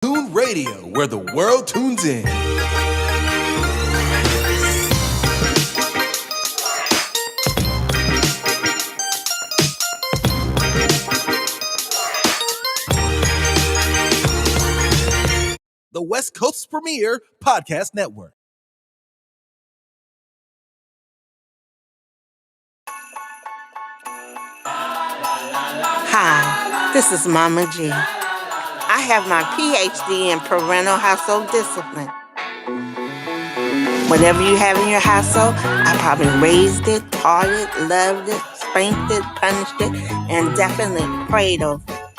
Tune Radio, where the world tunes in. The West Coast's premier podcast network. Hi, this is Mama G. I have my PhD in parental household discipline. Whatever you have in your household, I probably raised it, taught it, loved it, spanked it, punished it, and definitely prayed over it.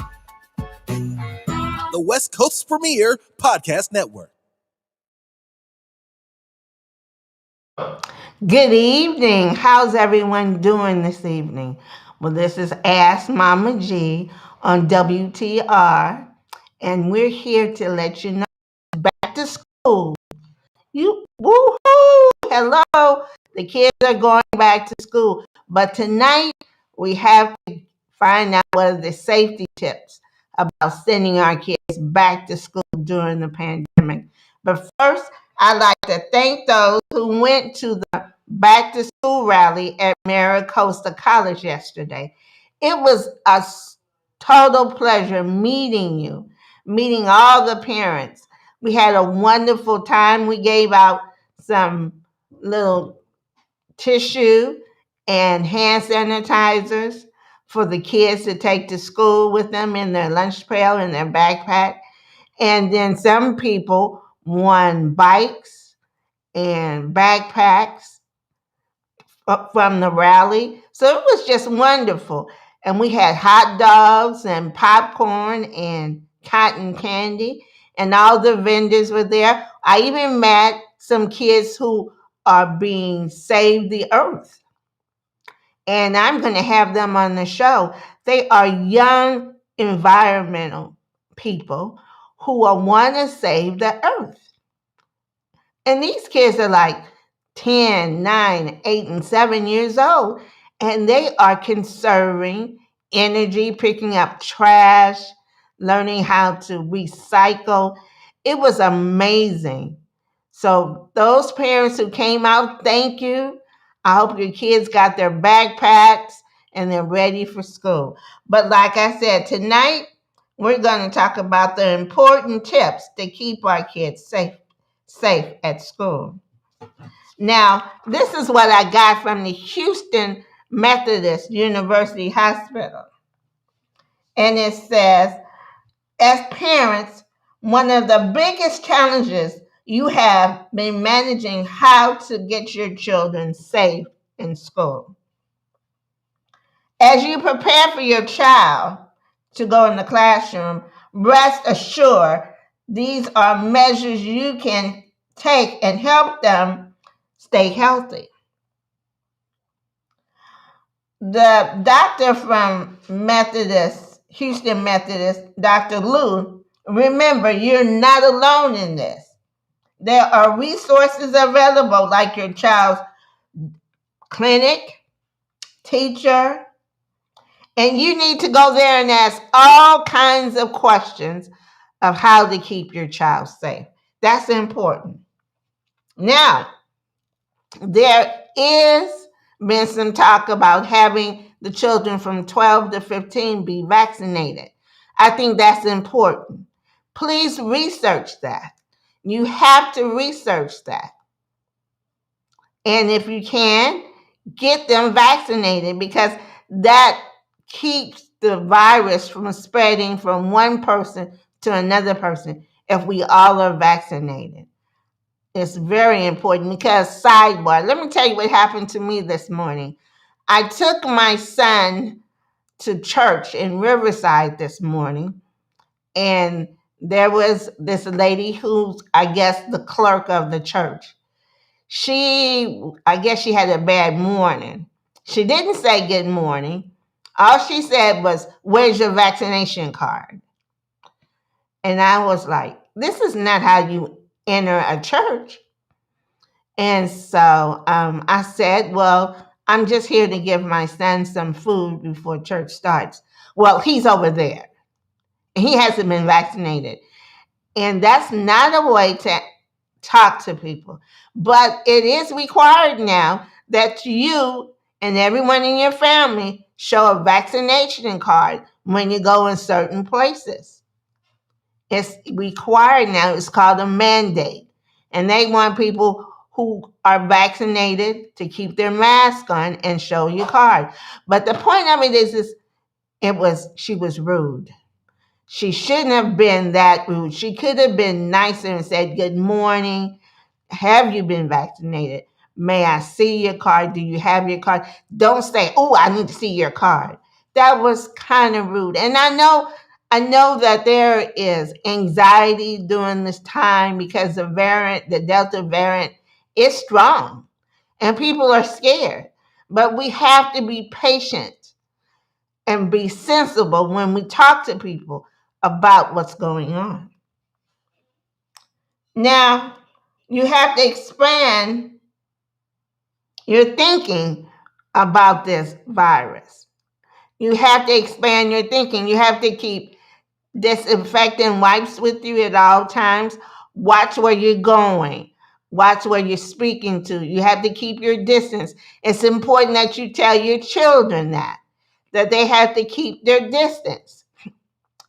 The West Coast's premier podcast network. Good evening. How's everyone doing this evening? Well, this is Ask Mama G on WTR, and we're here to let you know back to school. You woohoo! Hello, the kids are going back to school, but tonight we have to find out what are the safety tips about sending our kids back to school during the pandemic. But first, I'd like to thank those who went to the back to school rally at Maricosta College yesterday. It was a total pleasure meeting you, meeting all the parents. We had a wonderful time. We gave out some little tissue and hand sanitizers for the kids to take to school with them in their lunch pail and their backpack. And then some people won bikes and backpacks from the rally. So it was just wonderful. And we had hot dogs and popcorn and cotton candy, and all the vendors were there. I even met some kids who are being Save the Earth. And I'm going to have them on the show. They are young environmental people who want to save the earth. And these kids are like 10, 9, 8, and 7 years old. And they are conserving energy, picking up trash, learning how to recycle. It was amazing. So those parents who came out, thank you. I hope your kids got their backpacks and they're ready for school. But like I said, tonight we're going to talk about the important tips to keep our kids safe at school. Now, this is what I got from the Houston Methodist University Hospital. And it says, as parents, one of the biggest challenges you have been managing how to get your children safe in school. As you prepare for your child to go in the classroom, rest assured these are measures you can take and help them stay healthy. The doctor from Houston Methodist, Dr. Liu, remember, you're not alone in this. There are resources available like your child's clinic, teacher, and you need to go there and ask all kinds of questions of how to keep your child safe. That's important. Now, there is been some talk about having the children from 12 to 15 be vaccinated. I think that's important. Please research that. You have to research that. And if you can, get them vaccinated, because that keeps the virus from spreading from one person to another person if we all are vaccinated. It's very important because, sidebar, let me tell you what happened to me this morning. I took my son to church in Riverside this morning, and there was this lady who's, I guess, the clerk of the church. I guess she had a bad morning. She didn't say good morning. All she said was, "Where's your vaccination card?" And I was like, this is not how you enter a church. And so I said, well, I'm just here to give my son some food before church starts. Well, he's over there. He hasn't been vaccinated. And that's not a way to talk to people. But it is required now that you and everyone in your family show a vaccination card when you go in certain places. It's required now. It's called a mandate. And they want people who are vaccinated to keep their mask on and show your card. But the point of it is she was rude. She shouldn't have been that rude. She could have been nicer and said, "Good morning. Have you been vaccinated? May I see your card? Do you have your card?" Don't say, "Oh, I need to see your card." That was kind of rude. And I know that there is anxiety during this time because the Delta variant is strong and people are scared. But we have to be patient and be sensible when we talk to people about what's going on. Now, you have to expand your thinking about this virus. You have to expand your thinking. You have to keep disinfectant wipes with you at all times. Watch where you're going. Watch where you're speaking to. You have to keep your distance. It's important that you tell your children that they have to keep their distance.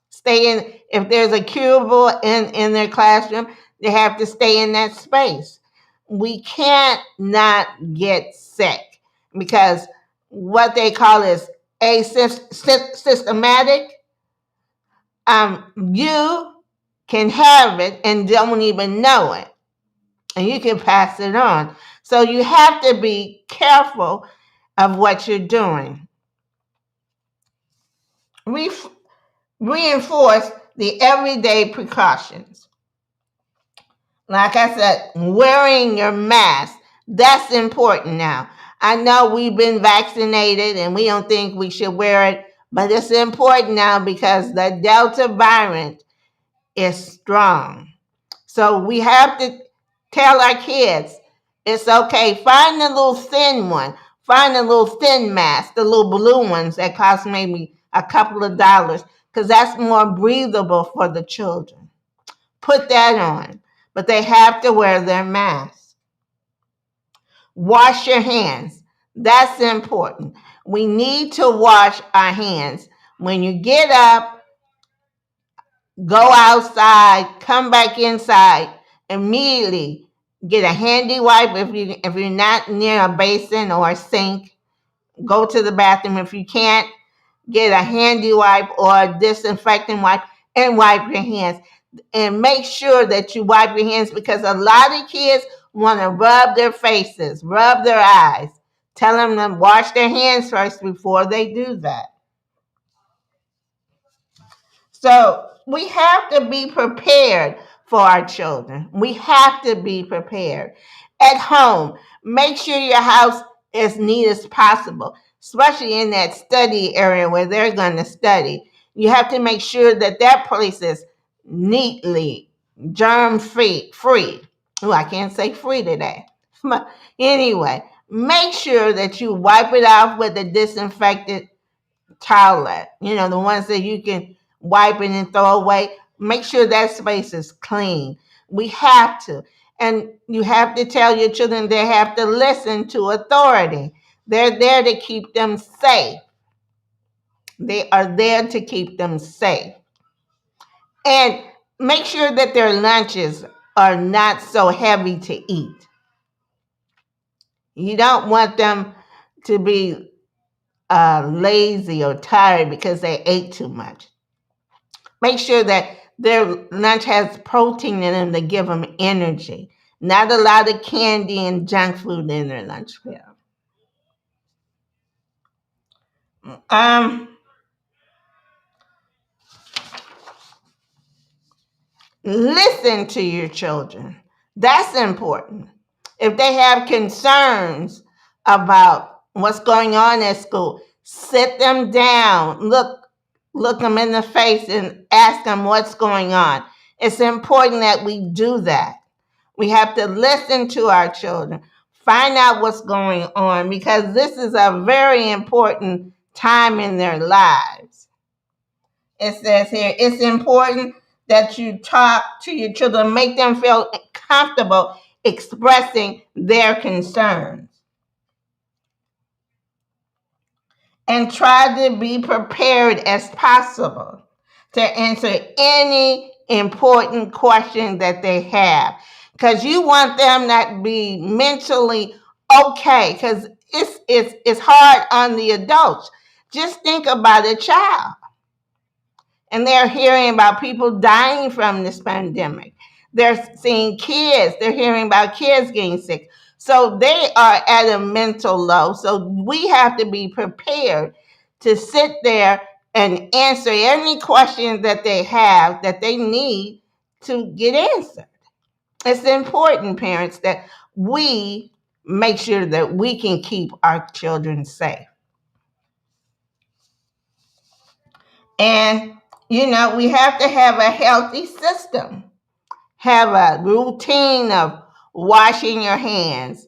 Stay in, if there's a cubicle in their classroom, they have to stay in that space. We can't not get sick because what they call is asymptomatic. You can have it and don't even know it, and you can pass it on. So you have to be careful of what you're doing. Reinforce the everyday precautions. Like I said, wearing your mask, that's important now. I know we've been vaccinated and we don't think we should wear it, but it's important now because the Delta variant is strong. So we have to tell our kids it's okay. Find the little thin one. Find the little thin mask, the little blue ones that cost maybe a couple of dollars, because that's more breathable for the children. Put that on. But they have to wear their mask. Wash your hands. That's important. We need to wash our hands. When you get up, go outside, come back inside, immediately get a handy wipe if you're not near a basin or a sink. Go to the bathroom. If you can't, get a handy wipe or a disinfectant wipe and wipe your hands. And make sure that you wipe your hands because a lot of kids want to rub their faces, rub their eyes. Tell them to wash their hands first before they do that. So we have to be prepared for our children. We have to be prepared. At home, make sure your house is neat as possible, especially in that study area where they're going to study. You have to make sure that that place is neatly germ free. Oh, I can't say free today. But anyway, make sure that you wipe it off with a disinfectant towelette. You know, the ones that you can wipe it and throw away. Make sure that space is clean. We have to. And you have to tell your children they have to listen to authority. They're there to keep them safe. They are there to keep them safe. And make sure that their lunches are not so heavy to eat. You don't want them to be lazy or tired because they ate too much. Make sure that their lunch has protein in them to give them energy. Not a lot of candy and junk food in their lunch pail. Listen to your children. That's important. If they have concerns about what's going on at school, sit them down, look them in the face and ask them what's going on. It's important that we do that. We have to listen to our children, find out what's going on because this is a very important time in their lives. It says here, it's important that you talk to your children, make them feel comfortable expressing their concerns. And try to be prepared as possible to answer any important question that they have. Because you want them to be mentally okay, because it's hard on the adults. Just think about a child. And they're hearing about people dying from this pandemic. They're seeing kids, they're hearing about kids getting sick. So they are at a mental low. So we have to be prepared to sit there and answer any questions that they have that they need to get answered. It's important, parents, that we make sure that we can keep our children safe. And, we have to have a healthy system, have a routine of washing your hands.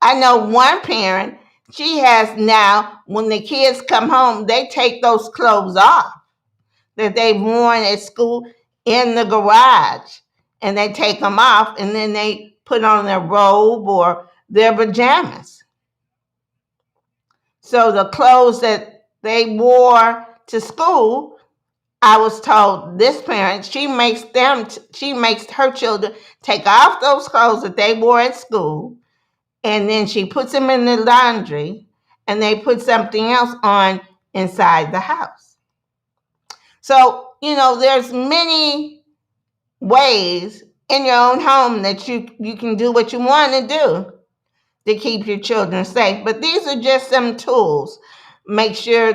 I know one parent, she has now, when the kids come home, they take those clothes off that they've worn at school in the garage, and they take them off, and then they put on their robe or their pajamas. So the clothes that they wore to school, I was told this parent, she makes her children take off those clothes that they wore at school, and then she puts them in the laundry, and they put something else on inside the house. So, there's many ways in your own home that you can do what you want to do to keep your children safe. But these are just some tools. Make sure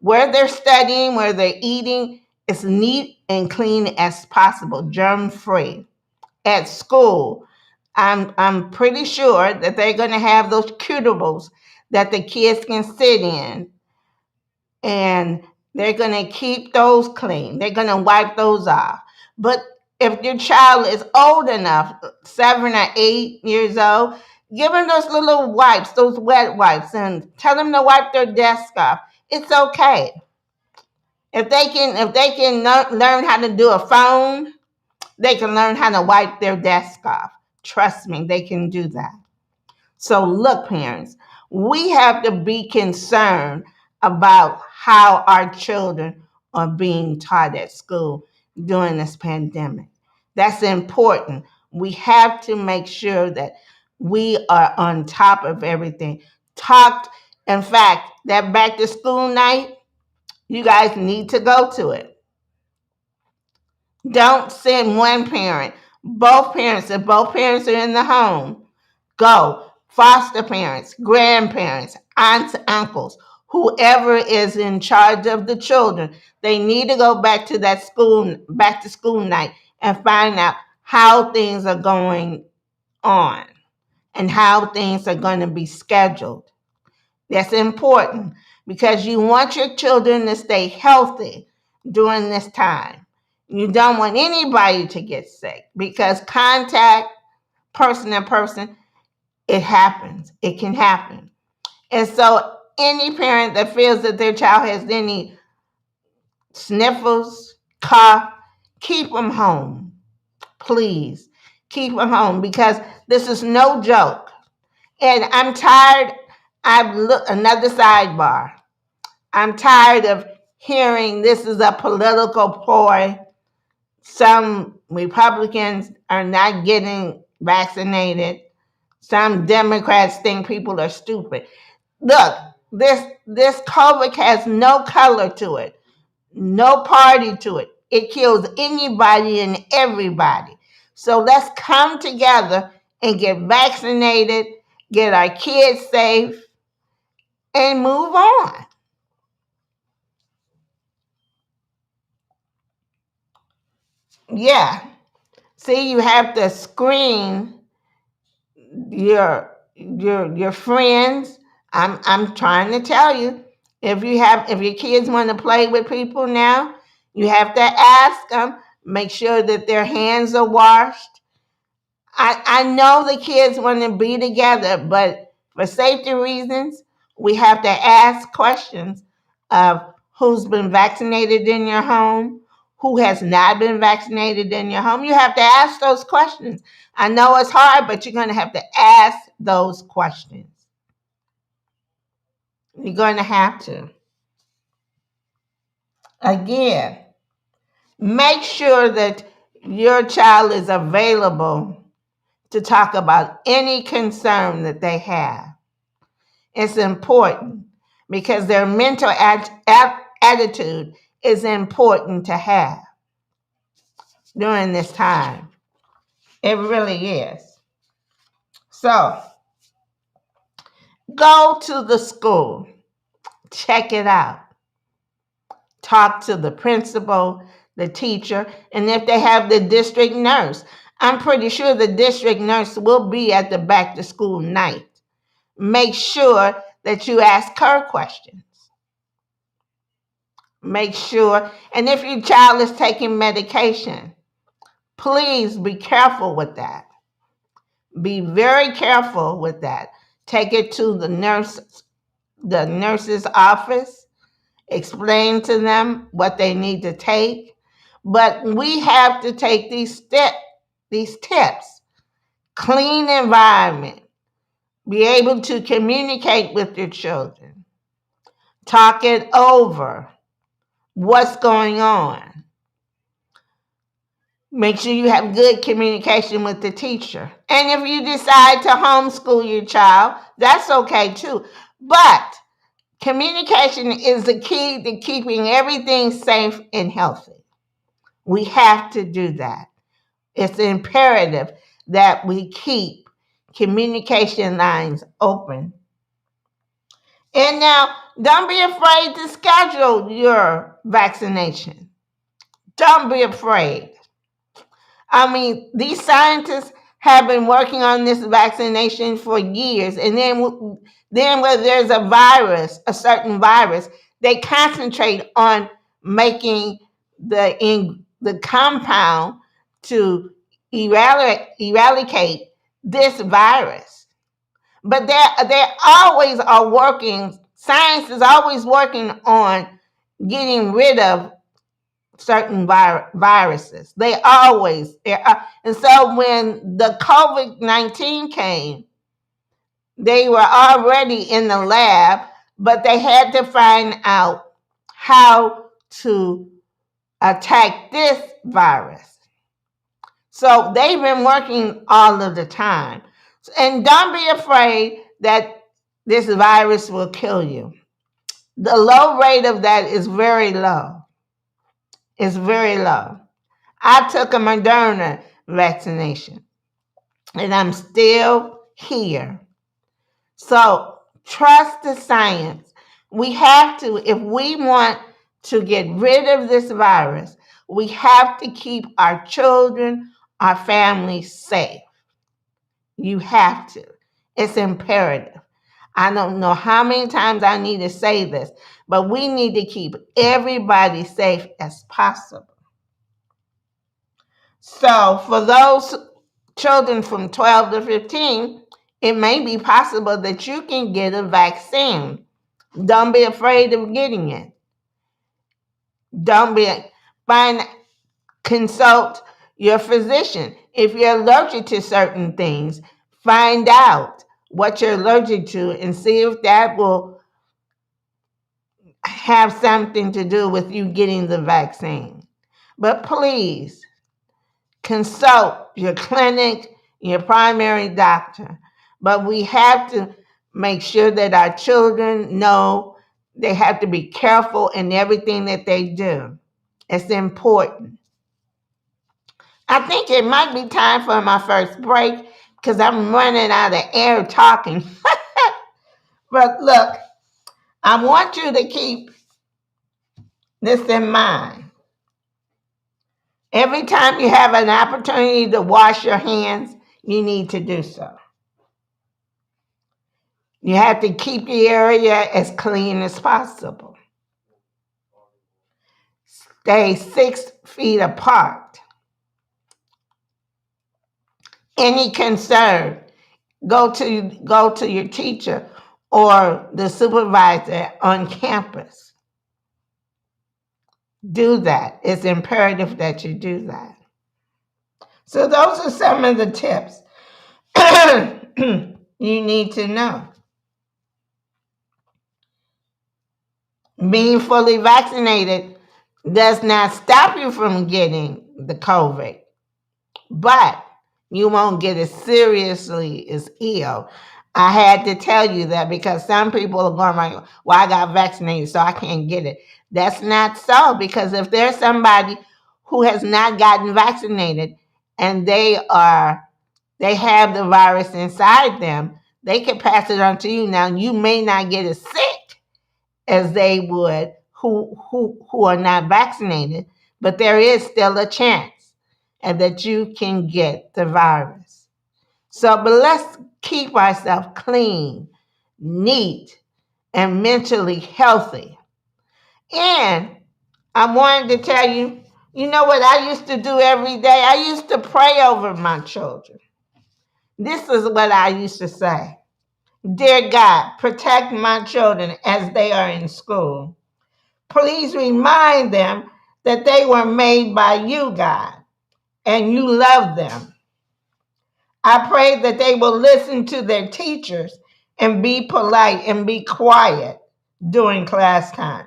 where they're studying, where they're eating, is neat and clean as possible, germ-free. At school, I'm pretty sure that they're going to have those cubicles that the kids can sit in, and they're going to keep those clean. They're going to wipe those off. But if your child is old enough, 7 or 8 years old, give them those little wipes, those wet wipes, and tell them to wipe their desk off. It's okay. If they can learn how to do a phone, they can learn how to wipe their desk off. Trust me, they can do that. So look, parents, we have to be concerned about how our children are being taught at school during this pandemic. That's important. We have to make sure that we are on top of everything. In fact, that back to school night, you guys need to go to it. Don't send one parent. Both parents, if both parents are in the home, go. Foster parents, grandparents, aunts, uncles, whoever is in charge of the children, they need to go back to school night and find out how things are going on and how things are going to be scheduled. That's important because you want your children to stay healthy during this time. You don't want anybody to get sick because contact, person to person, it happens. It can happen. And so any parent that feels that their child has any sniffles, cough, keep them home. Please keep them home because this is no joke. And I'm tired. Another sidebar. I'm tired of hearing this is a political ploy. Some Republicans are not getting vaccinated. Some Democrats think people are stupid. Look, this COVID has no color to it, no party to it. It kills anybody and everybody. So let's come together and get vaccinated, get our kids safe, and move on. Yeah. See, you have to screen your friends. I'm trying to tell you, if your kids want to play with people now, you have to ask them, make sure that their hands are washed. I know the kids want to be together, but for safety reasons, we have to ask questions of who's been vaccinated in your home, who has not been vaccinated in your home? You have to ask those questions. I know it's hard, but you're going to have to ask those questions. You're going to have to. Again, make sure that your child is available to talk about any concern that they have. It's important because their mental attitude is important to have during this time. It really is. So, go to the school, check it out, talk to the principal, the teacher, and if they have the district nurse. I'm pretty sure the district nurse will be at the back to school night. Make sure that you ask her questions. Make sure, and if your child is taking medication, please be careful with that. Be very careful with that. Take it to the nurse's office. Explain to them what they need to take. But we have to take these tips. Clean environment. Be able to communicate with your children. Talk it over. What's going on? Make sure you have good communication with the teacher. And if you decide to homeschool your child, that's okay too. But communication is the key to keeping everything safe and healthy. We have to do that. It's imperative that we keep communication lines open. And now, don't be afraid to schedule your vaccination. Don't be afraid. I mean, these scientists have been working on this vaccination for years, and then when there's a virus, a certain virus, they concentrate on making the compound to eradicate this virus. But they always are working. Science is always working on getting rid of certain viruses. They always are. And so when the COVID-19 came, they were already in the lab, but they had to find out how to attack this virus. So they've been working all of the time. And don't be afraid that this virus will kill you. The low rate of that is very low. It's very low. I took a Moderna vaccination, and I'm still here. So trust the science. We have to, if we want to get rid of this virus, we have to keep our children, our families safe. You have to. It's imperative. I don't know how many times I need to say this, but we need to keep everybody safe as possible. So for those children from 12 to 15, it may be possible that you can get a vaccine. Don't be afraid of getting it. Consult your physician. If you're allergic to certain things, find out what you're allergic to and see if that will have something to do with you getting the vaccine. But please consult your clinic, your primary doctor. But we have to make sure that our children know they have to be careful in everything that they do. It's important. I think it might be time for my first break because I'm running out of air talking. But look, I want you to keep this in mind. Every time you have an opportunity to wash your hands, you need to do so. You have to keep the area as clean as possible. Stay 6 feet apart. Any concern, go to your teacher or the supervisor on campus. do that. It's imperative that you do that. So those are some of the tips you need to know. Being fully vaccinated does not stop you from getting the COVID, but you won't get as seriously as ill. I had to tell you that because some people are going like, well, I got vaccinated, so I can't get it. That's not so, because if there's somebody who has not gotten vaccinated and they have the virus inside them, they can pass it on to you. Now, you may not get as sick as they would who are not vaccinated, but there is still a chance and that you can get the virus. So, but let's keep ourselves clean, neat, and mentally healthy. And I wanted to tell you, you know what I used to do every day? I used to pray over my children. This is what I used to say. Dear God, protect my children as they are in school. Please remind them that they were made by you, God, and you love them. I pray that they will listen to their teachers and be polite and be quiet during class time.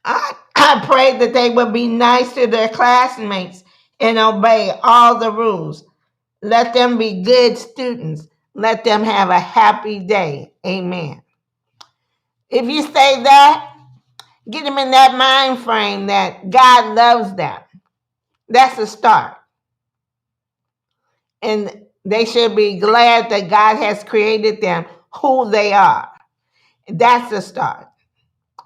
I pray that they will be nice to their classmates and obey all the rules. Let them be good students. Let them have a happy day. Amen. If you say that, get them in that mind frame that God loves them. That's a start. And they should be glad that God has created them who they are. That's a start.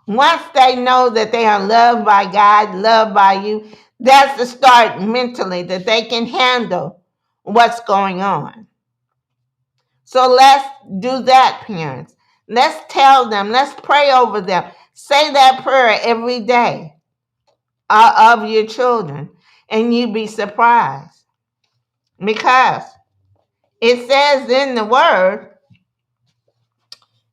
Once they know that they are loved by God, loved by you, that's the start mentally that they can handle what's going on. So let's do that, parents. Let's tell them, let's pray over them. Say that prayer every day of your children, and you'd be surprised. Because it says in the word,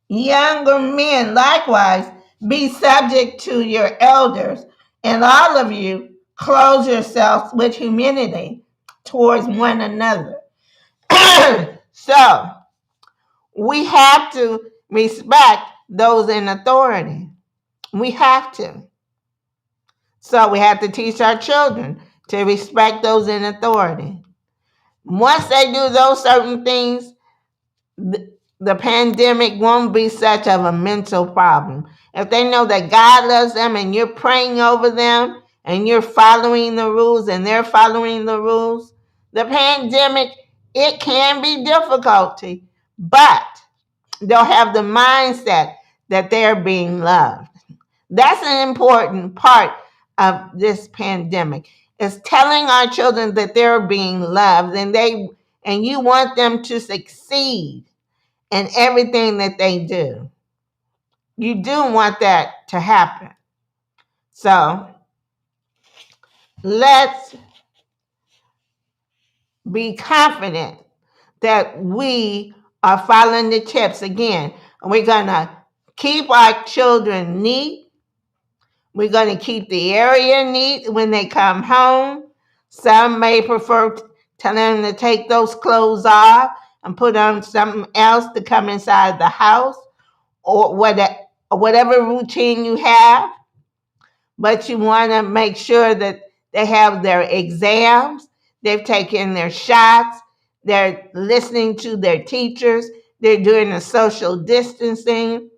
younger men likewise be subject to your elders, and all of you clothe yourselves with humility towards one another. So we have to respect those in authority. We have to. So we have to teach our children to respect those in authority. Once they do those certain things, the pandemic won't be such of a mental problem. If they know that God loves them and you're praying over them and you're following the rules and they're following the rules, the pandemic, it can be difficulty, but they'll have the mindset that they're being loved. That's an important part of this pandemic, is telling our children that they're being loved and you want them to succeed in everything that they do. You do want that to happen. So let's be confident that we are following the tips. Again, we're going to keep our children neat. We're going to keep the area neat when they come home. Some may prefer telling them to take those clothes off and put on something else to come inside the house, or whatever routine you have. But you want to make sure that they have their exams, they've taken their shots, they're listening to their teachers, they're doing the social distancing,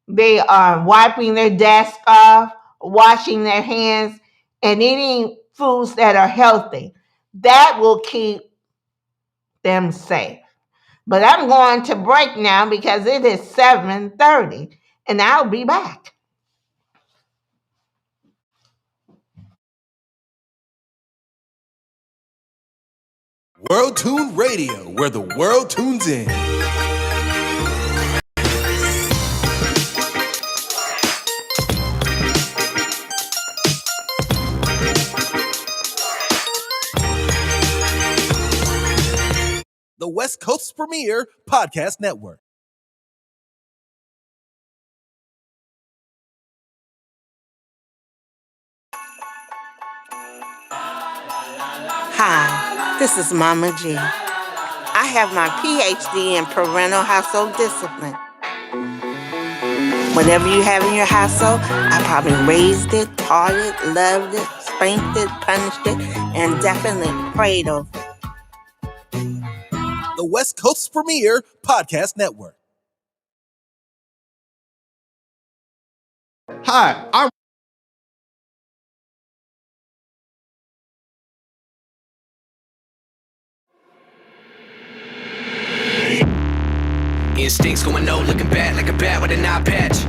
they are wiping their desk off, washing their hands, and eating foods that are healthy. That will keep them safe. But I'm going to break now because it is 7:30, and I'll be back. World Tune Radio, where the world tunes in. The West Coast's premier podcast network. Hi, this is Mama G. I have my PhD in parental household discipline. Whatever you have in your household, I probably raised it, taught it, loved it, spanked it, punished it, and definitely prayed over it. The West Coast's premier podcast network. Hi, I'm Instincts going low, looking bad like a bat with an eye patch.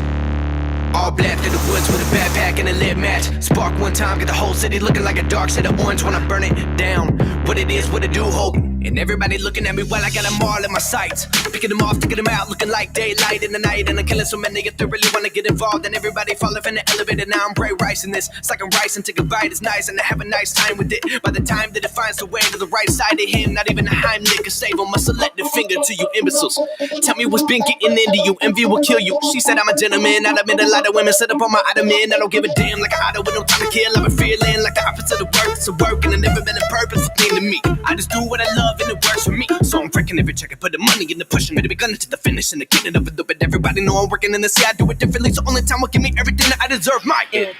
All black through the woods with a backpack and a lit match. Spark one time, get the whole city looking like a dark shade of orange when I burn it down. What it is, what it do, hope. And everybody looking at me while I got them all in my sights. Picking them off, taking them out, looking like daylight in the night. And I'm killing so many if they really wanna get involved. And everybody falling from the elevator, now I'm bright rice in this. It's like I'm rice and take a bite, it's nice and I have a nice time with it. By the time that it finds the way to the right side of him, not even a Heimlich can save him. A selective finger to you imbeciles. Tell me what's been getting into you, envy will kill you. She said I'm a gentleman, I admit a lot of women set up on my ottoman. I don't give a damn like a auto with no time to kill. I'm a feeling like the opposite of work, it's a work and it never been a purpose thing to me. I just do what I love and it works for me. So I'm freaking every check and put the money in the pushing. Ready to be gunning to the finish and the getting of it. But everybody know I'm working in the sea, I do it differently. So only time will give me everything that I deserve, my end.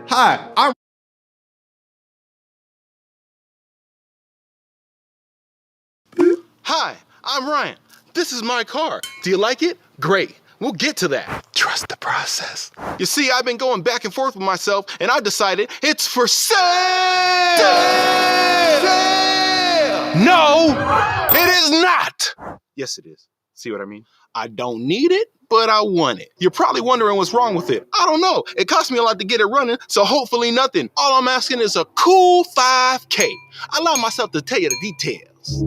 Hi, I'm Hi, I'm Ryan. This is my car. Do you like it? Great. We'll get to that. Trust the process. You see, I've been going back and forth with myself, and I decided it's for sale! Sale! No, it is not! Yes, it is. See what I mean? I don't need it, but I want it. You're probably wondering what's wrong with it. I don't know. It cost me a lot to get it running, so hopefully nothing. All I'm asking is a cool $5K. I allow myself to tell you the details.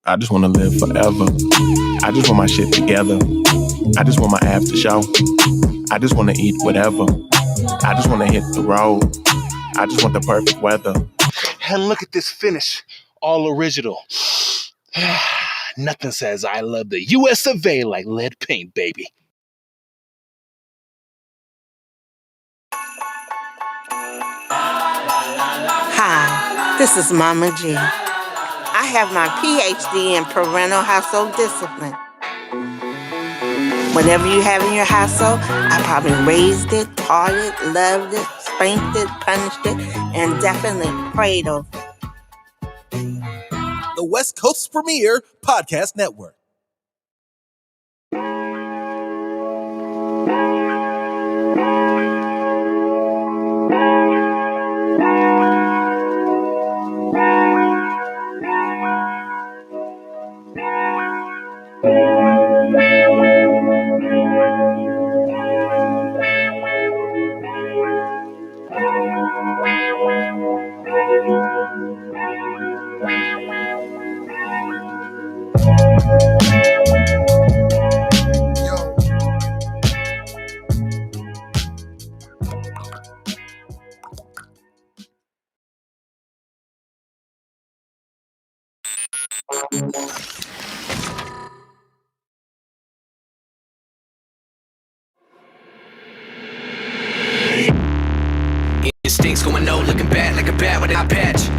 I just want to live forever. I just want my shit together. I just want my after show. I just want to eat whatever. I just want to hit the road. I just want the perfect weather. And look at this finish. All original. Nothing says I love the US of A like lead paint, baby. Hi, this is Mama G. I have my PhD in parental household discipline. Whatever you have in your household, I probably raised it, taught it, loved it, spanked it, punished it, and definitely prayed over it. The West Coast's premier podcast network. Instincts going low, looking bad like a bat with an eye patch.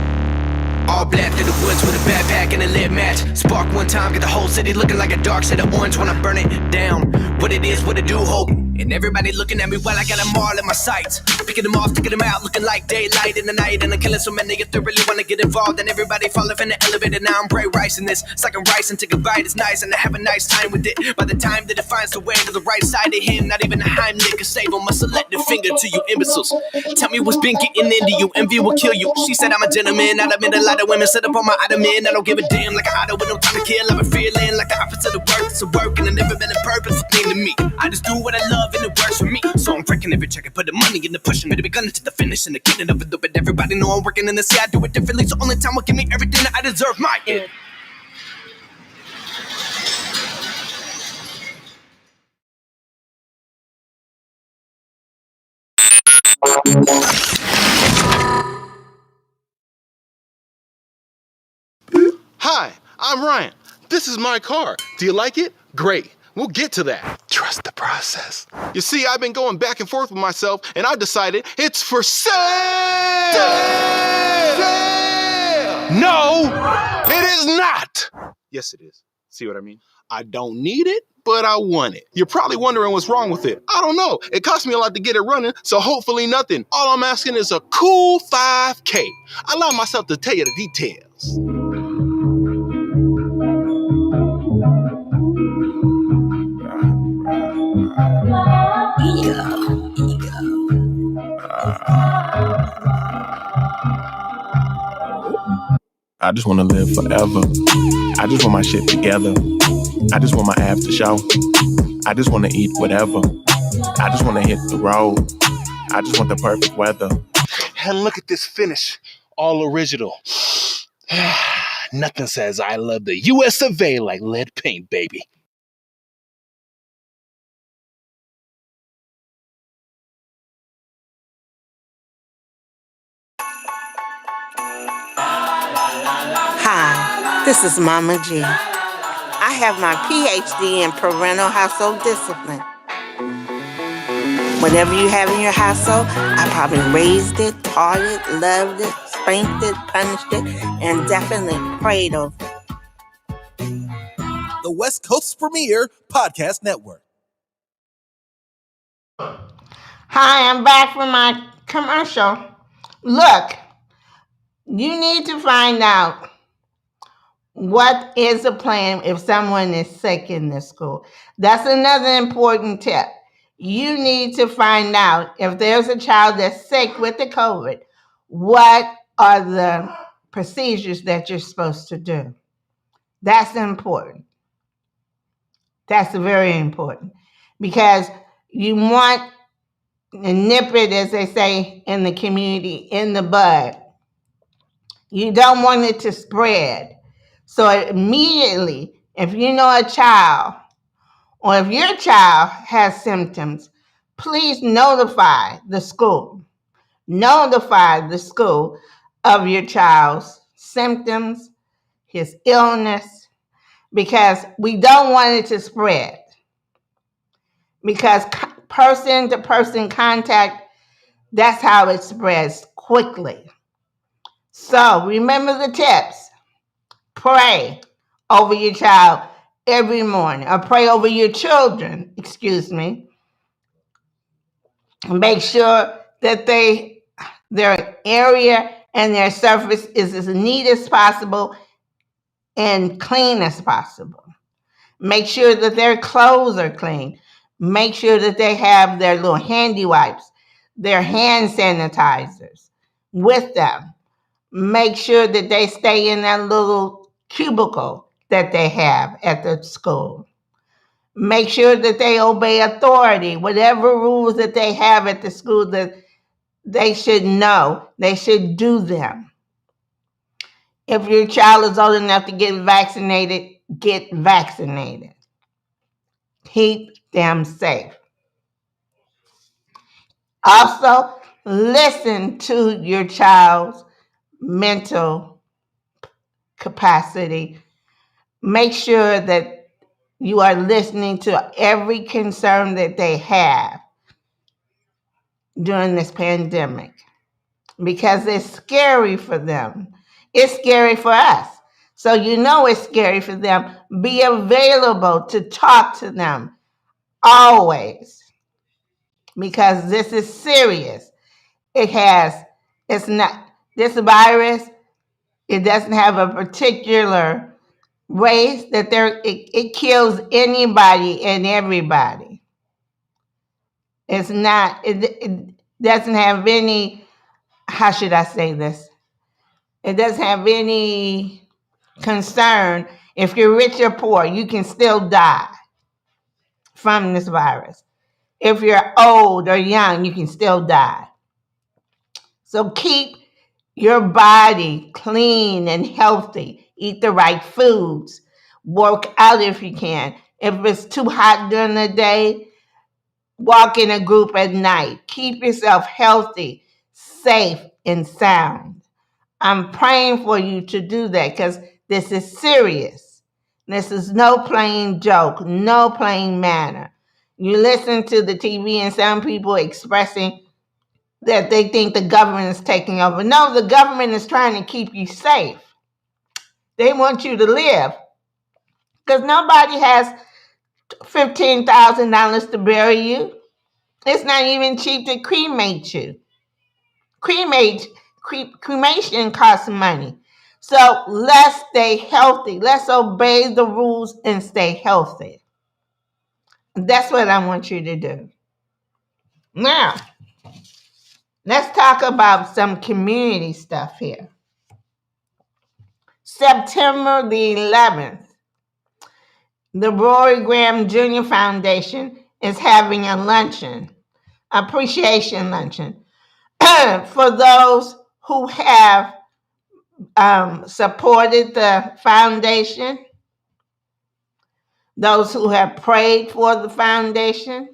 All black through the woods with a backpack and a lit match. Spark one time, get the whole city looking like a dark shade of orange when I burn it down. What it is, what it do, hope. And everybody looking at me while I got them all in my sights. Picking them off, taking them out, looking like daylight in the night. And I'm killing so many if they really wanna get involved. And everybody falling from the elevator, now I'm bright rice in this. It's like I'm rice and take a bite, it's nice and I have a nice time with it. By the time that it finds the way to the right side of him, not even a Heimlich can save him. A selective finger to you imbeciles. Tell me what's been getting into you, envy will kill you. She said I'm a gentleman, I admit a lot of women set up on my ottoman. I don't give a damn like a auto with no time to kill. I'm a feeling like the opposite of work, it's a work and it never been a purpose thing to me. I just do what I love love and it works for me. So I'm breaking every check and put the money in the pushing. Ready to be gunning to the finish and the getting of it. But everybody know I'm working in the sea. I do it differently. So only time will give me everything that I deserve. My end. Hi, I'm Ryan. This is my car. Do you like it? Great. We'll get to that. Trust the process. You see, I've been going back and forth with myself, and I decided it's for sale! Sale! No, it is not! Yes, it is. See what I mean? I don't need it, but I want it. You're probably wondering what's wrong with it. I don't know. It cost me a lot to get it running, so hopefully nothing. All I'm asking is a cool $5K. Allow myself to tell you the details. I just wanna live forever. I just want my shit together. I just want my after show. I just wanna eat whatever. I just wanna hit the road. I just want the perfect weather. And look at this finish. All original. Nothing says I love the US of A like lead paint, baby. Hi, this is Mama G. I have my PhD in parental household discipline. Whatever you have in your household, I probably raised it, taught it, loved it, spanked it, punished it, and definitely prayed over it. The West Coast's premier podcast network. Hi, I'm back from my commercial. Look, you need to find out what is the plan if someone is sick in the school. That's another important tip. You need to find out if there's a child that's sick with the COVID, what are the procedures that you're supposed to do. That's important. That's very important because you want to nip it, as they say in the community, in the bud. You don't want it to spread. So immediately, if you know a child, or if your child has symptoms, please notify the school. Notify the school of your child's symptoms, his illness, because we don't want it to spread. Because person-to-person contact, that's how it spreads quickly. So remember the tips. Pray over your child every morning, or pray over your children, Make sure that their area and their surface is as neat as possible and clean as possible. Make sure that their clothes are clean. Make sure that they have their little handy wipes, their hand sanitizers with them. Make sure that they stay in that little cubicle that they have at the school. Make sure that they obey authority, whatever rules that they have at the school that they should know, they should do them. If your child is old enough to get vaccinated, get vaccinated. Keep them safe. Also, listen to your child's mental capacity. Make sure that you are listening to every concern that they have during this pandemic, because it's scary for them. It's scary for us. So you know it's scary for them. Be available to talk to them always, because this is serious. It's not, this virus, it doesn't have a particular race that it kills anybody and everybody. It's not, it doesn't have any, how should I say this? It doesn't have any concern if you're rich or poor, you can still die from this virus. If you're old or young, you can still die. So keep your body clean and healthy. Eat the right foods. Work out if you can. If it's too hot during the day, walk in a group at night. Keep yourself healthy, safe, and sound. I'm praying for you to do that because this is serious. This is no playing joke, no playing matter. You listen to the TV and some people expressing that they think the government is taking over. No, the government is trying to keep you safe. They want you to live because nobody has $15,000 to bury you. It's not even cheap to cremate you. Cremation costs money. So let's stay healthy. Let's obey the rules and stay healthy. That's what I want you to do. Now, let's talk about some community stuff here. September the 11th, the Rory Graham Jr. Foundation is having a luncheon, appreciation luncheon, for those who have supported the foundation, those who have prayed for the foundation,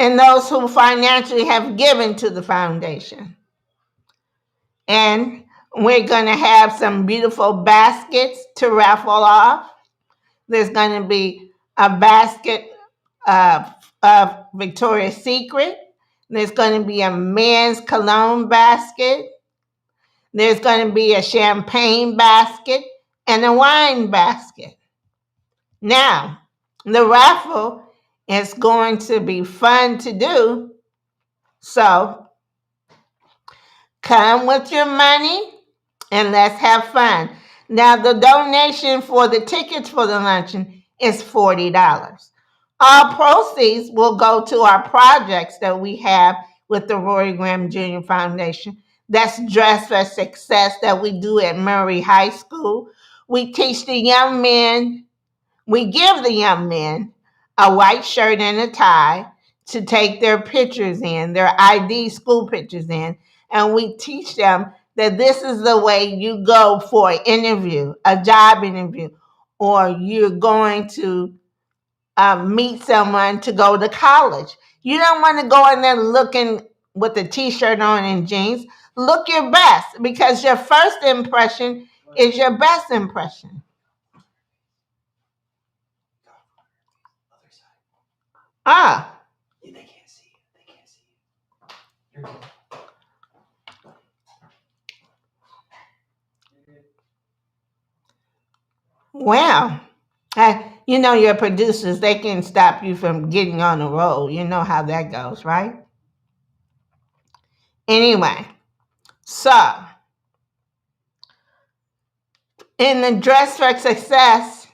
and those who financially have given to the foundation. And we're going to have some beautiful baskets to raffle off. There's going to be a basket of Victoria's Secret. There's going to be a men's cologne basket. There's going to be a champagne basket and a wine basket. Now, the raffle is going to be fun to do. So, come with your money and let's have fun. Now, the donation for the tickets for the luncheon is $40. All proceeds will go to our projects that we have with the Rory Graham Jr. Foundation. That's Dress for Success that we do at Murray High School. We teach the young men, we give the young men a white shirt and a tie to take their pictures in, their ID school pictures in, and we teach them that this is the way you go for an interview, a job interview, or you're going to meet someone to go to college. You don't want to go in there looking with a t-shirt on and jeans. Look your best because your first impression is your best impression. Ah. They can't see you. Wow. You know your producers, they can stop you from getting on the road. You know how that goes, right? Anyway, so in the Dress for Success,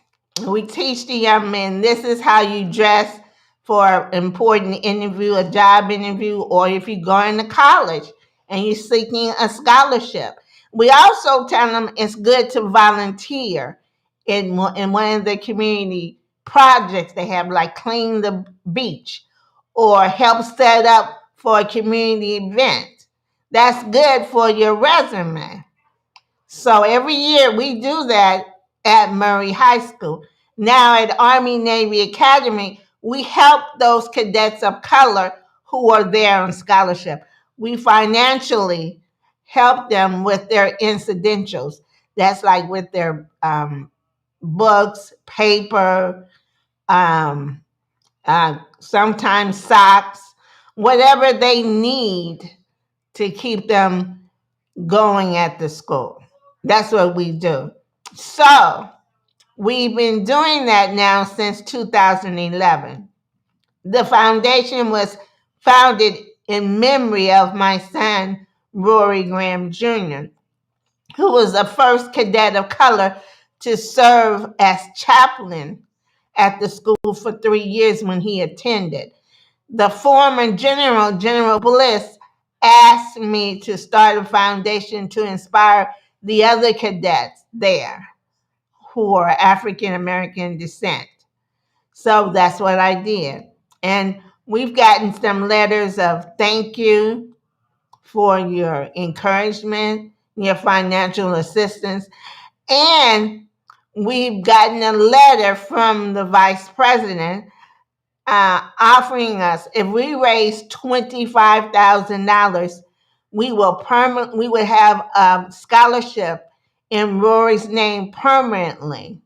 we teach the young men this is how you dress for an important interview, a job interview, or if you're going to college and you're seeking a scholarship. We also tell them it's good to volunteer in one of the community projects they have, like clean the beach or help set up for a community event. That's good for your resume. So every year we do that at Murray High School. Now at Army Navy Academy, we help those cadets of color who are there on scholarship. We financially help them with their incidentals. That's like with their books, paper, sometimes socks, whatever they need to keep them going at the school. That's what we do. So we've been doing that now since 2011. The foundation was founded in memory of my son, Rory Graham Jr., who was the first cadet of color to serve as chaplain at the school for 3 years when he attended. The former General Bliss, asked me to start a foundation to inspire the other cadets there who are African American descent. So that's what I did. And we've gotten some letters of thank you for your encouragement, your financial assistance. And we've gotten a letter from the vice president offering us, if we raise $25,000, we would have a scholarship in Rory's name permanently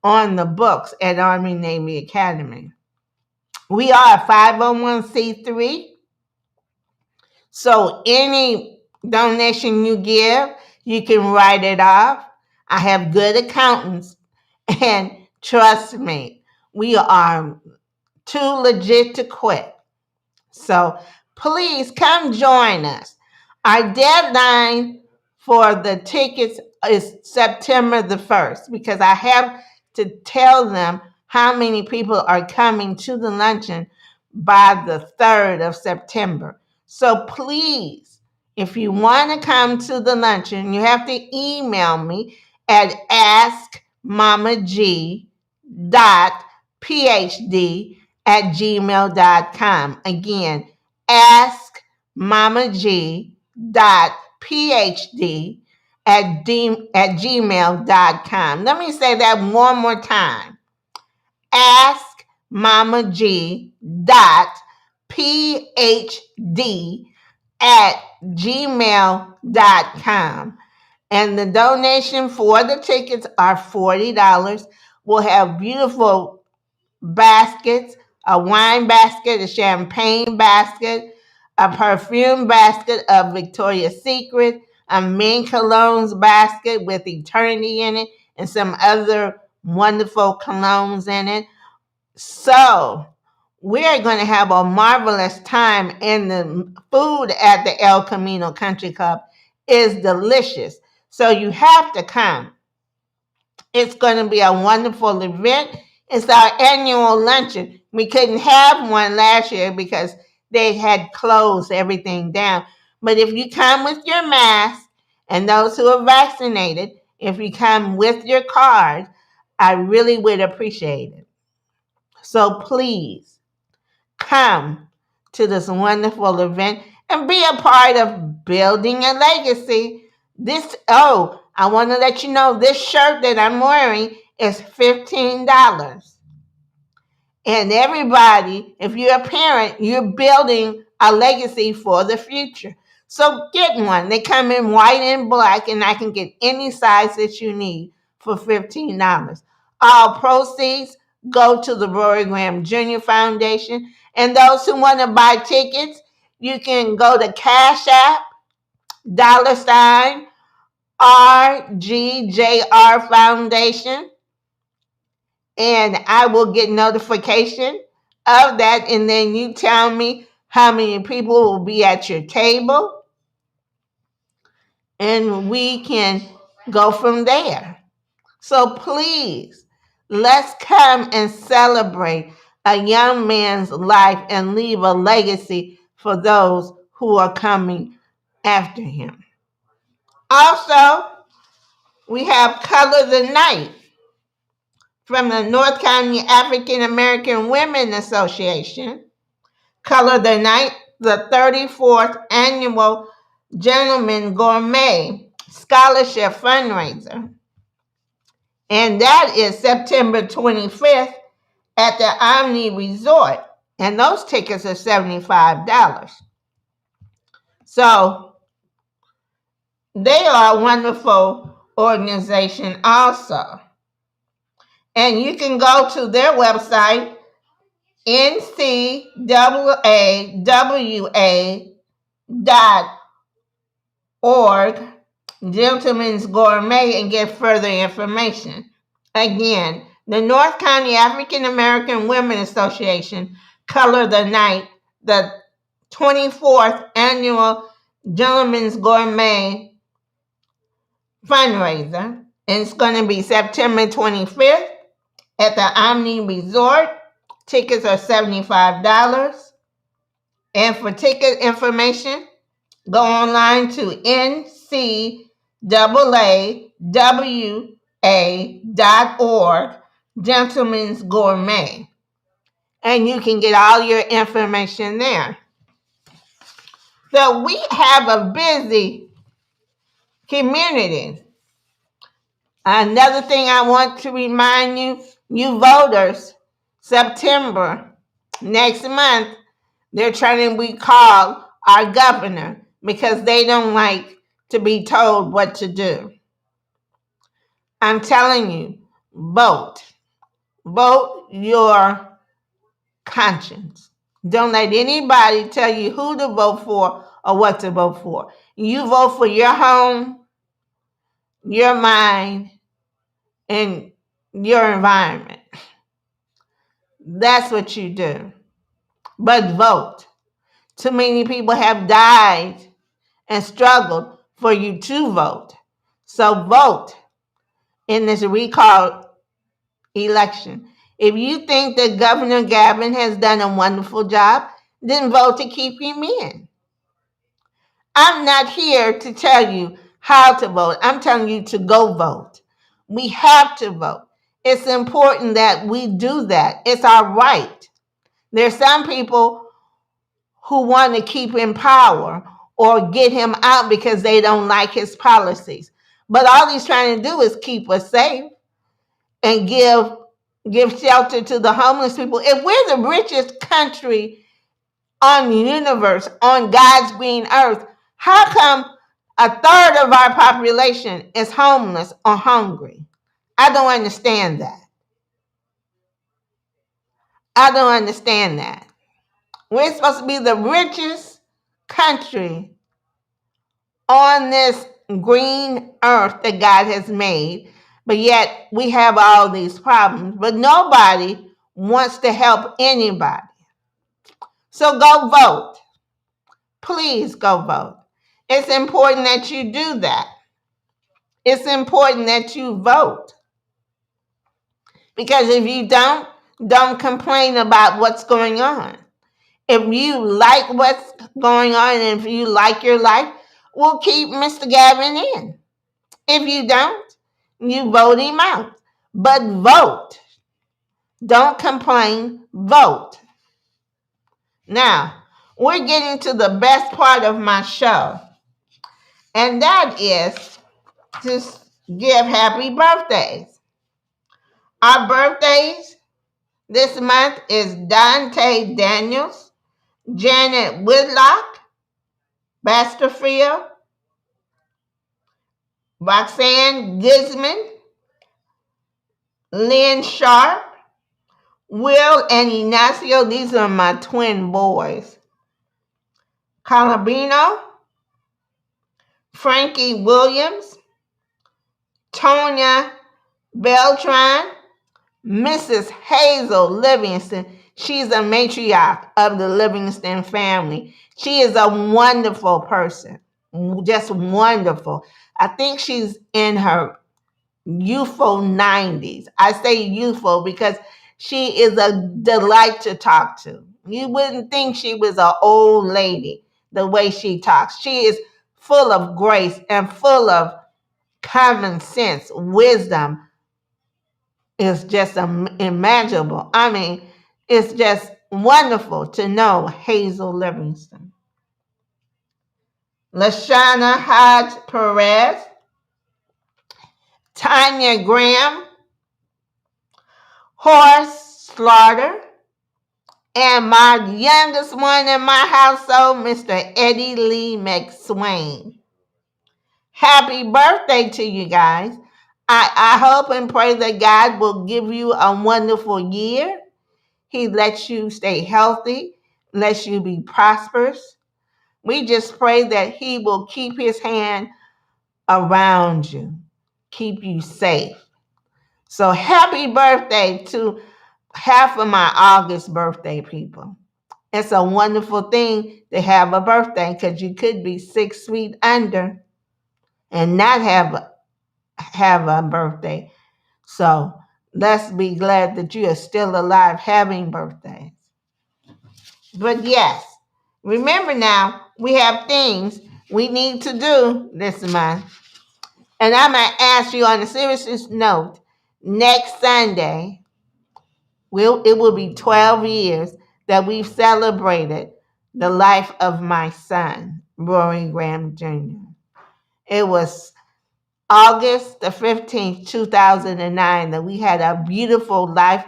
on the books at Army Navy Academy. We are a 501c3, so any donation you give, you can write it off. I have good accountants, and trust me, we are too legit to quit. So please come join us. Our deadline for the tickets is September the 1st, because I have to tell them how many people are coming to the luncheon by the 3rd of September. So please, if you want to come to the luncheon, you have to email me at askmamag.phd@gmail.com. Again, askmamag.phd@gmail.com. Let me say that one more time. askmamag.phd@gmail.com. And the donation for the tickets are $40. We'll have beautiful baskets, a wine basket, a champagne basket, a perfume basket of Victoria's Secret, a Mink Colognes basket with Eternity in it, and some other wonderful colognes in it. So we're going to have a marvelous time, and the food at the El Camino Country Club is delicious. So you have to come. It's going to be a wonderful event. It's our annual luncheon. We couldn't have one last year because they had closed everything down. But if you come with your mask, and those who are vaccinated, if you come with your card, I really would appreciate it. So please come to this wonderful event and be a part of building a legacy. I want to let you know this shirt that I'm wearing is $15. And everybody, if you're a parent, you're building a legacy for the future. So get one. They come in white and black, and I can get any size that you need for $15. All proceeds go to the Rory Graham Jr. Foundation. And those who want to buy tickets, you can go to Cash App, $RGJR Foundation, and I will get notification of that, and then you tell me how many people will be at your table, and we can go from there. So please, let's come and celebrate a young man's life and leave a legacy for those who are coming after him. Also, we have Color the Night from the North County African American Women Association. Color the Night, the 34th Annual Gentleman Gourmet Scholarship Fundraiser. And that is September 25th at the Omni Resort. And those tickets are $75. So they are a wonderful organization also. And you can go to their website, ncaawa.org, Gentlemen's Gourmet, and get further information. Again, the North County African American Women Association, Color the Night, the 24th Annual Gentlemen's Gourmet Fundraiser. And it's going to be September 25th at the Omni Resort. Tickets are $75. And for ticket information, go online to ncaawa.org, Gentlemen's Gourmet. and you can get all your information there. So we have a busy community. Another thing I want to remind you voters, September next month, they're trying to recall our governor because they don't like to be told what to do. I'm telling you, vote. Vote your conscience. Don't let anybody tell you who to vote for or what to vote for. You vote for your home, your mind, and your environment. That's what you do. But vote. Too many people have died and struggled for you to vote. So vote in this recall election. If you think that Governor Gavin has done a wonderful job, then vote to keep him in. I'm not here to tell you how to vote. I'm telling you to go vote. We have to vote. It's important that we do that. It's our right. There's some people who want to keep him in power or get him out because they don't like his policies. But all he's trying to do is keep us safe and give shelter to the homeless people. If we're the richest country on the universe, on God's green earth, how come a third of our population is homeless or hungry? I don't understand that. I don't understand that. We're supposed to be the richest country on this green earth that God has made, but yet we have all these problems, but nobody wants to help anybody. So go vote. Please go vote. It's important that you do that. It's important that you vote. Because if you don't complain about what's going on. If you like what's going on and if you like your life, we'll keep Mr. Gavin in. If you don't, you vote him out. But vote. Don't complain, vote. Now, we're getting to the best part of my show, and that is to give happy birthdays. Our birthdays this month is Dante Daniels, Janet Whitlock, Basterfield, Roxanne Guzman, Lynn Sharp, Will and Ignacio, these are my twin boys. Calabino, Frankie Williams, Tonya Beltran, Mrs. Hazel Livingston. She's a matriarch of the Livingston family. She is a wonderful person, just wonderful. I think she's in her youthful 90s. I say youthful because she is a delight to talk to. You wouldn't think she was an old lady the way she talks. She is full of grace and full of common sense, wisdom. Is just imaginable. I mean, it's just wonderful to know Hazel Livingston. Lashana Hodge Perez, Tanya Graham, Horace Slaughter, and my youngest one in my household, Mr. Eddie Lee McSwain. Happy birthday to you guys. I hope and pray that God will give you a wonderful year. He lets you stay healthy, lets you be prosperous. We just pray that he will keep his hand around you, keep you safe. So happy birthday to half of my August birthday people. It's a wonderful thing to have a birthday because you could be 6 feet under and not have a birthday. So let's be glad that you are still alive having birthdays. But yes, remember now, we have things we need to do this month. And I'm going to ask you on a serious note, next Sunday, it will be 12 years that we've celebrated the life of my son, Rory Graham Jr. It was August the 15th, 2009, that we had a beautiful life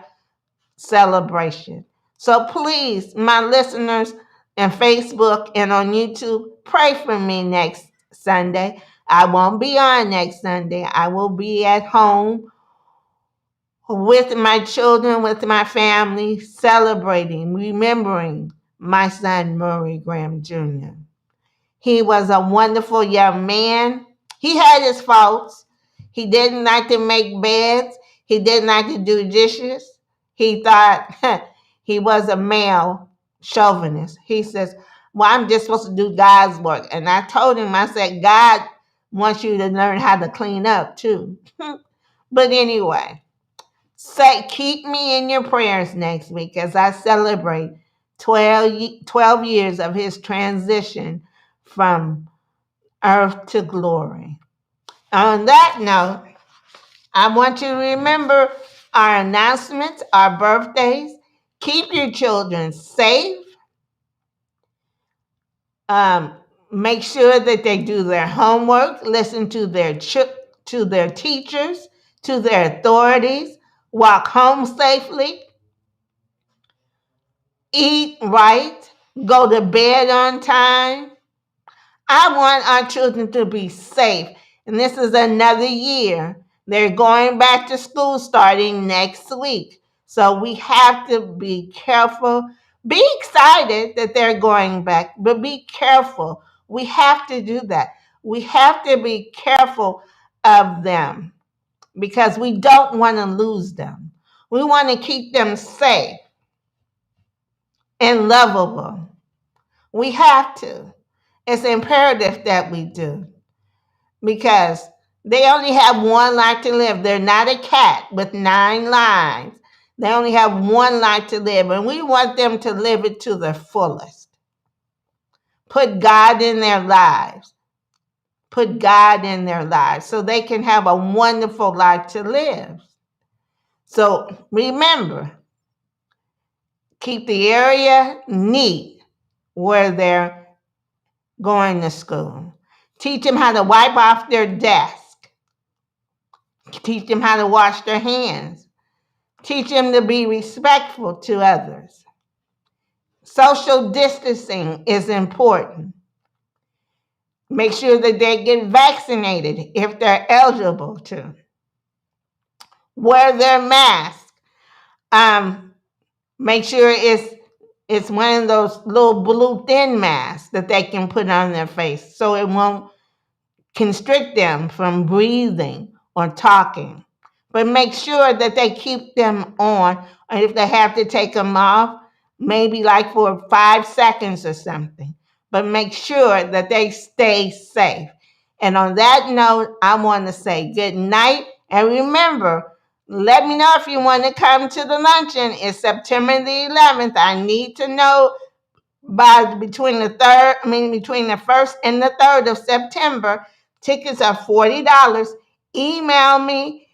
celebration. So please, my listeners on Facebook and on YouTube, pray for me next Sunday. I won't be on next Sunday. I will be at home with my children, with my family, celebrating, remembering my son, Murray Graham Jr. He was a wonderful young man. He had his faults. He didn't like to make beds. He didn't like to do dishes. He thought he was a male chauvinist. He says, well, I'm just supposed to do God's work. And I told him, I said, God wants you to learn how to clean up too. But anyway, keep me in your prayers next week as I celebrate 12 years of his transition from earth to glory. On that note, I want you to remember our announcements, our birthdays. Keep your children safe. Make sure that they do their homework, listen to their teachers, to their authorities, walk home safely, eat right, go to bed on time. I want our children to be safe. And this is another year. They're going back to school starting next week. So we have to be careful. Be excited that they're going back, but be careful. We have to do that. We have to be careful of them because we don't want to lose them. We want to keep them safe and lovable. We have to. It's imperative that we do because they only have one life to live. They're not a cat with 9 lives. They only have one life to live, and we want them to live it to the fullest. Put God in their lives. Put God in their lives so they can have a wonderful life to live. So remember, keep the area neat where they're going to school. Teach them how to wipe off their desk. Teach them how to wash their hands. Teach them to be respectful to others. Social distancing is important. Make sure that they get vaccinated if they're eligible to. Wear their mask. Make sure it's one of those little blue thin masks that they can put on their face so it won't constrict them from breathing or talking. But make sure that they keep them on, and if they have to take them off, maybe like for 5 seconds or something. But make sure that they stay safe. And on that note, I want to say good night. And remember, let me know if you want to come to the luncheon. It's September the 11th. I need to know between the 1st and the 3rd of September. Tickets are $40. Email me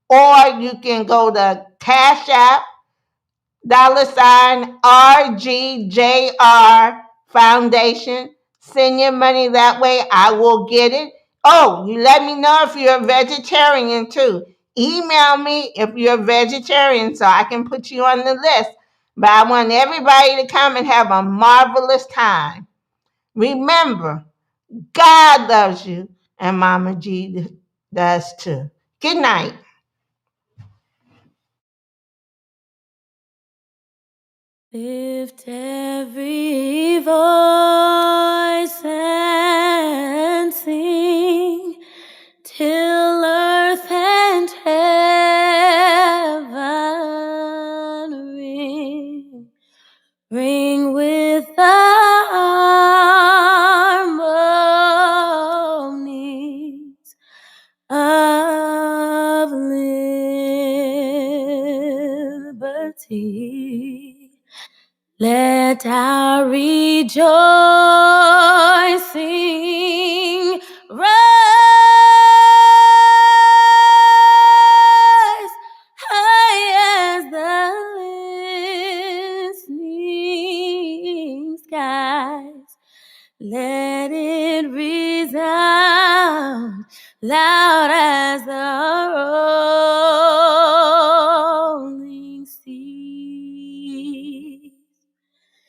or you can go to Cash App, $RGJR Foundation. Send your money that way. I will get it. Oh, you let me know if you're a vegetarian too. Email me if you're a vegetarian so I can put you on the list. But I want everybody to come and have a marvelous time. Remember, God loves you, and Mama G does too. Good night. Lift every voice and sing till earth and heaven ring with the harmonies of liberty. Let our rejoicing rise high as the loud as the rolling sea.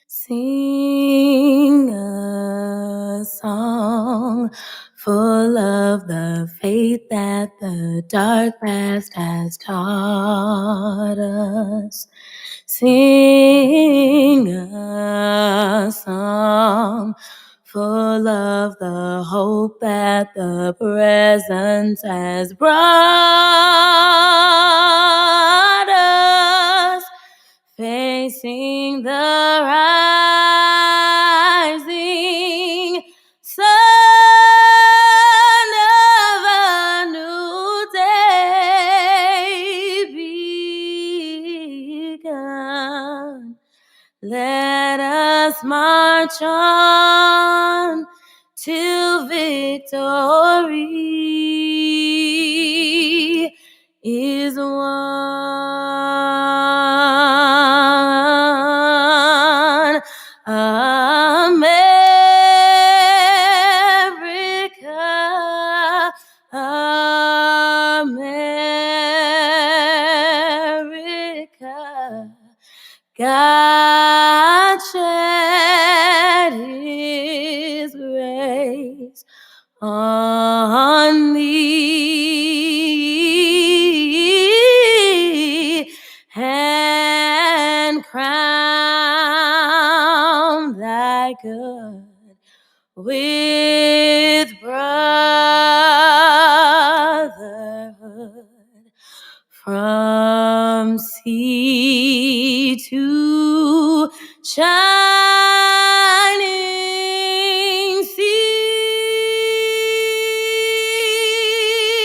Sing a song full of the faith that the dark past has taught us. Sing a song full of the hope that the present has brought us. Facing the rising sun of a new day begun. Let us march on till victory is won. America, America, God shed his grace on thee and crown thy good with brotherhood. From sea to shining